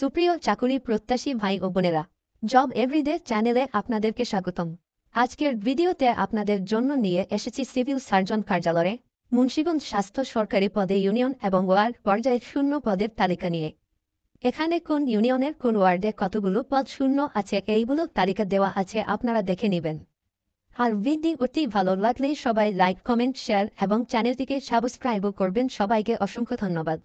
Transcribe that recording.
সুপ্রিয় চাকুরি প্রত্যাশী ভাই ও বোনেরা, জব এভরিডে চ্যানেলে আপনাদেরকে স্বাগতম। আজকের ভিডিওতে আপনাদের জন্য নিয়ে এসেছি সিভিল সার্জন কার্যালয়ে মুন্সিগঞ্জ স্বাস্থ্য সরকারি পদে ইউনিয়ন এবং ওয়ার্ড পর্যায়ে শূন্য পদের তালিকা নিয়ে। এখানে কোন ইউনিয়নের কোন ওয়ার্ডে কতগুলো পদ শূন্য আছে এইগুলো তালিকা দেওয়া আছে, আপনারা দেখে নেবেন। আর ভিডিওটি ভালো লাগলে সবাই লাইক, কমেন্ট, শেয়ার এবং চ্যানেলটিকে সাবস্ক্রাইবও করবেন। সবাইকে অসংখ্য ধন্যবাদ।